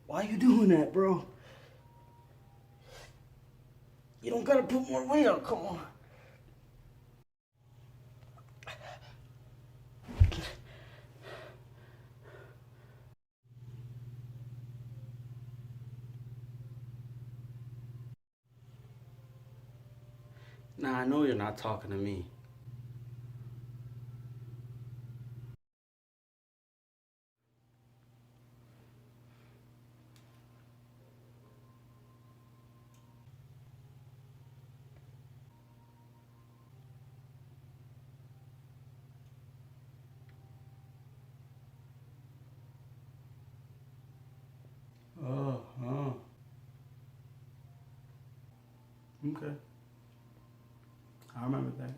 Why you doing that, bro? You don't gotta put more weight on, come on. Nah, I know you're not talking to me. Oh. Okay. I remember that.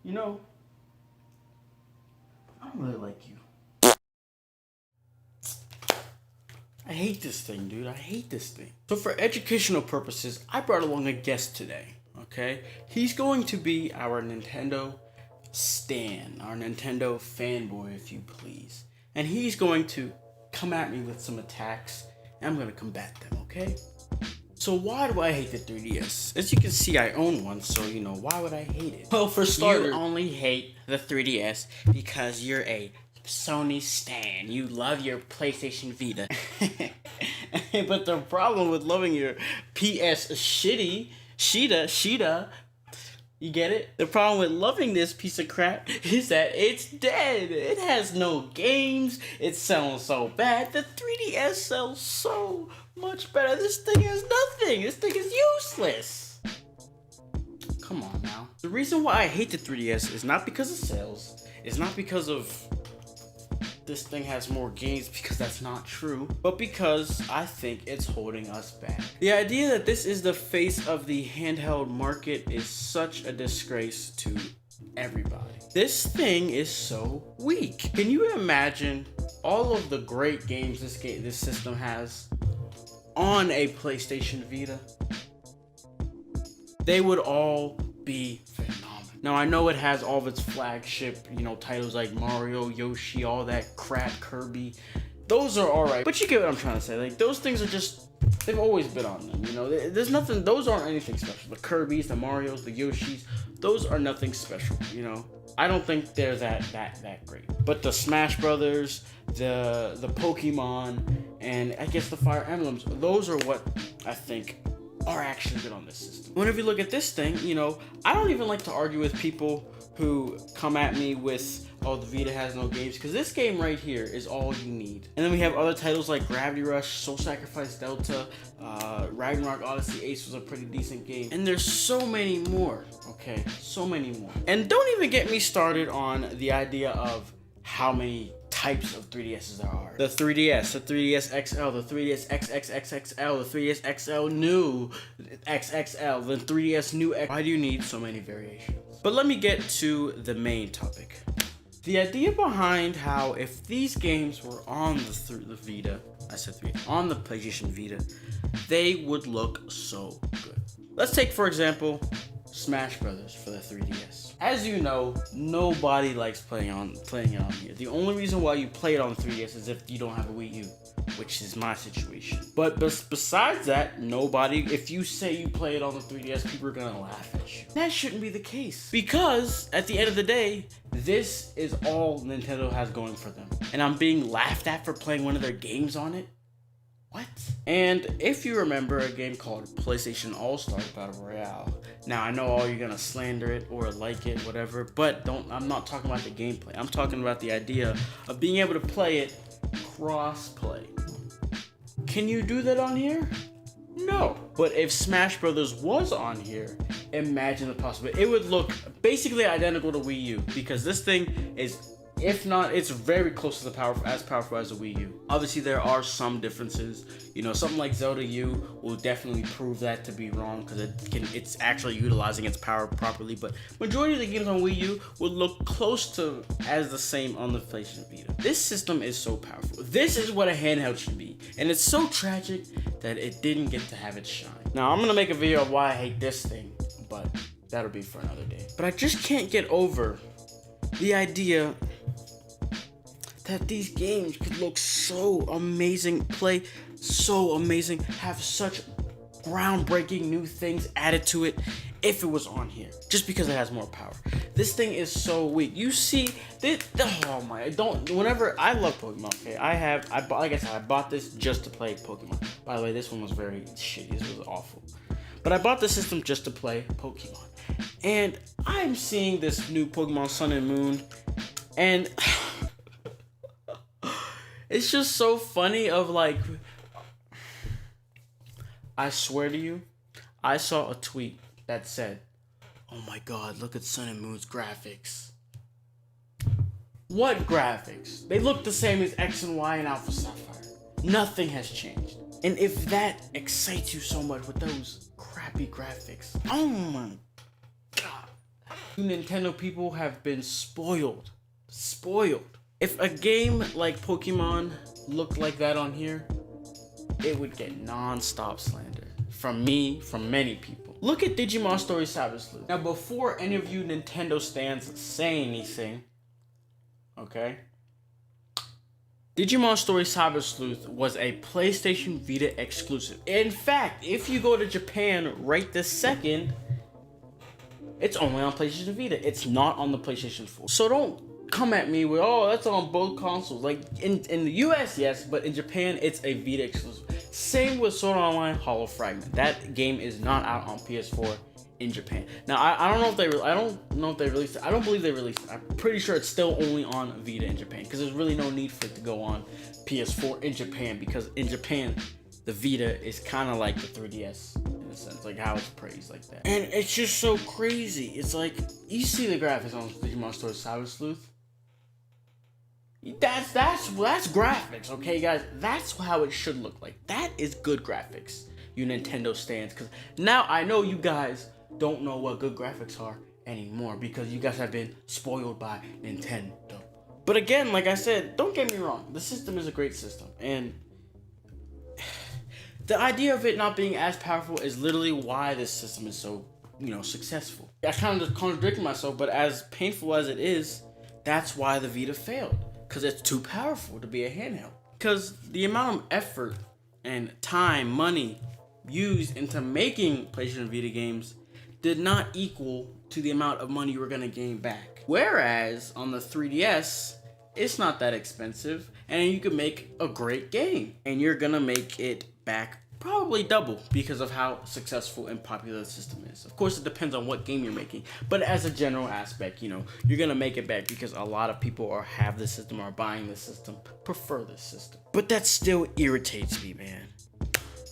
You know, I don't really like you. I hate this thing, dude. I hate this thing. So for educational purposes, I brought along a guest today, okay? He's going to be our Nintendo stan, our Nintendo fanboy, if you please. And he's going to come at me with some attacks, and I'm going to combat them, okay? So why do I hate the 3DS? As you can see, I own one, so, you know, why would I hate it? Well, for starters, you only hate the 3DS because you're a Sony stan. You love your PlayStation Vita. But the problem with loving your PS Sheeta, you get it? The problem with loving this piece of crap is that it's dead. It has no games. It sells so bad. The 3DS sells so much better. This thing is nothing. This thing is useless. Come on now. The reason why I hate the 3DS is not because of sales. It's not because of this thing has more games, because that's not true, but because I think it's holding us back. The idea that this is the face of the handheld market is such a disgrace to everybody. This thing is so weak. Can you imagine all of the great games this system has on a PlayStation Vita? They would all be phenomenal. Now, I know it has all of its flagship, titles like Mario, Yoshi, all that crap, Kirby. Those are alright, but you get what I'm trying to say. Like, those things are just, they've always been on them, There's nothing, those aren't anything special. The Kirbys, the Marios, the Yoshis, those are nothing special, I don't think they're that great. But the Smash Brothers, the Pokemon, and I guess the Fire Emblems, those are what I think are actually good on this system. Whenever you look at this thing, I don't even like to argue with people who come at me with, oh, the Vita has no games, because this game right here is all you need. And then we have other titles like Gravity Rush, Soul Sacrifice Delta, Ragnarok Odyssey Ace was a pretty decent game. And there's so many more, okay? So many more. And don't even get me started on the idea of how many types of 3DSs there are. The 3DS, the 3DS XL, the 3DS XXXXL, the 3DS XL new XXL, the 3DS new X. Why do you need so many variations? But let me get to the main topic. The idea behind how if these games were on the Vita, on the PlayStation Vita, they would look so good. Let's take, for example, Smash Brothers for the 3DS. As you know, nobody likes playing it on here. The only reason why you play it on the 3DS is if you don't have a Wii U, which is my situation. But besides that, if you say you play it on the 3DS, people are gonna laugh at you. That shouldn't be the case. Because at the end of the day, this is all Nintendo has going for them. And I'm being laughed at for playing one of their games on it? What? And if you remember a game called PlayStation All-Star Battle Royale, now I know all you're gonna slander it or like it, whatever, but I'm not talking about the gameplay. I'm talking about the idea of being able to play it cross-play. Can you do that on here? No. But if Smash Brothers was on here, imagine the possibility. It would look basically identical to Wii U, because this thing is, if not, it's very close to as powerful as a Wii U. Obviously, there are some differences. Something like Zelda U will definitely prove that to be wrong, because it's actually utilizing its power properly. But majority of the games on Wii U will look close to as the same on the PlayStation Vita. This system is so powerful. This is what a handheld should be, and it's so tragic that it didn't get to have its shine. Now, I'm gonna make a video of why I hate this thing, but that'll be for another day. But I just can't get over the idea that these games could look so amazing, play so amazing, have such groundbreaking new things added to it if it was on here, just because it has more power. This thing is so weak. You see this, oh my, whenever, I love Pokemon, okay, like I said, I bought this just to play Pokemon. By the way, this one was very shitty, this was awful. But I bought the system just to play Pokemon. And I'm seeing this new Pokemon Sun and Moon, and it's just so funny of like, I swear to you, I saw a tweet that said, "Oh my god, look at Sun and Moon's graphics." What graphics? They look the same as X and Y and Alpha Sapphire. Nothing has changed. And if that excites you so much with those crappy graphics, oh my god. You Nintendo people have been spoiled. Spoiled. If a game like Pokemon looked like that on here, it would get non-stop slander. From me, from many people. Look at Digimon Story Cyber Sleuth. Now, before any of you Nintendo stands say anything, okay? Digimon Story Cyber Sleuth was a PlayStation Vita exclusive. In fact, if you go to Japan right this second, it's only on PlayStation Vita. It's not on the PlayStation 4. So don't come at me with, oh, that's on both consoles. Like, in the US, yes, but in Japan, it's a Vita exclusive. Same with Sword Art Online Hollow Fragment. That game is not out on PS4 in Japan. Now, I don't know if they released it. I don't believe they released it. I'm pretty sure it's still only on Vita in Japan, because there's really no need for it to go on PS4 in Japan, because in Japan, the Vita is kind of like the 3DS in a sense, like how it's praised like that. And it's just so crazy. It's like, you see the graphics on Digimon Story Cyber Sleuth. That's graphics, okay, guys? That's how it should look like. That is good graphics, you Nintendo stands. Because now I know you guys don't know what good graphics are anymore, because you guys have been spoiled by Nintendo. But again, like I said, don't get me wrong. The system is a great system, and the idea of it not being as powerful is literally why this system is so, successful. I kind of just contradicted myself, but as painful as it is, that's why the Vita failed. Because it's too powerful to be a handheld. Because the amount of effort and time, money used into making PlayStation Vita games did not equal to the amount of money you were going to gain back. Whereas on the 3DS, it's not that expensive, and you can make a great game. And you're going to make it back probably double because of how successful and popular the system is. Of course, it depends on what game you're making, but as a general aspect, you're gonna make it back because a lot of people have this system, are buying this system, prefer this system. But that still irritates me, man,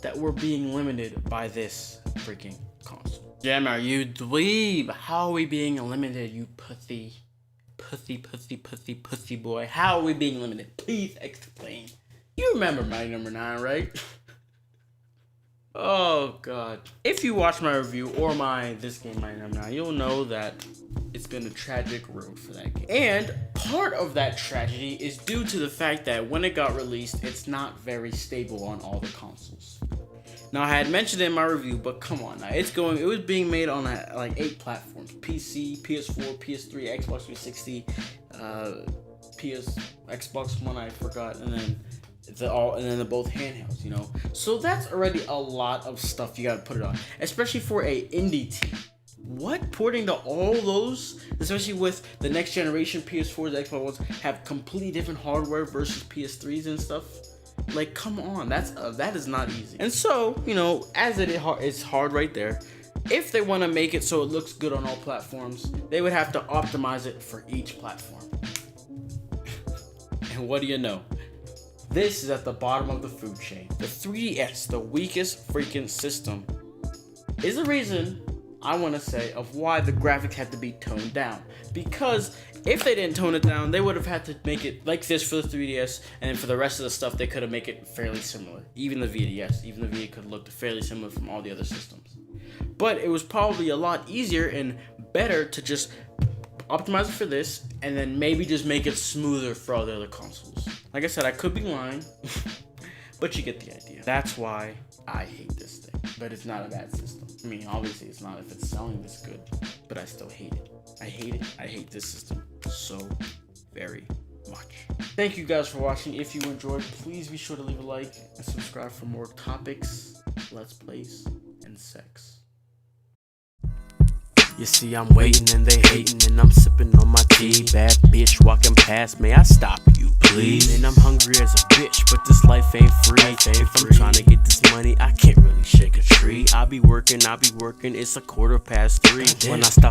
that we're being limited by this freaking console. Jammer, you dweeb, how are we being limited, you pussy boy? How are we being limited? Please explain. You remember my number 9, right? Oh god. If you watch my review or this game my number 9, you'll know that it's been a tragic road for that game. And part of that tragedy is due to the fact that when it got released, it's not very stable on all the consoles. Now, I had mentioned it in my review, but come on now. It was being made on like 8 platforms. PC, PS4, PS3, Xbox 360, Xbox One, I forgot, and then they're both handhelds, So that's already a lot of stuff you gotta put it on, especially for a indie team. What? Porting to all those, especially with the next generation PS4s, Xbox Ones have completely different hardware versus PS3s and stuff. Like, come on, that is not easy. And so, as it's hard right there. If they want to make it so it looks good on all platforms, they would have to optimize it for each platform. And what do you know? This is at the bottom of the food chain. The 3DS, the weakest freaking system, is the reason, I want to say, of why the graphics had to be toned down. Because if they didn't tone it down, they would have had to make it like this for the 3DS, and then for the rest of the stuff, they could have made it fairly similar. Even the Vita, yes. Even the Vita could look fairly similar from all the other systems. But it was probably a lot easier and better to just optimize it for this, and then maybe just make it smoother for all the other consoles. Like I said, I could be lying, But you get the idea. That's why I hate this thing. But it's not a bad system. I mean, obviously it's not if it's selling this good, but I still hate it. I hate it. I hate this system so very much. Thank you guys for watching. If you enjoyed, please be sure to leave a like and subscribe for more topics, let's plays, and sex. You see, I'm waiting and they hating, and I'm sipping on my tea. Bad bitch walking past, may I stop you, please? And I'm hungry as a bitch, but this life ain't free. If I'm trying to get this money, I can't really shake a tree. I be working, it's a 3:15. When I stop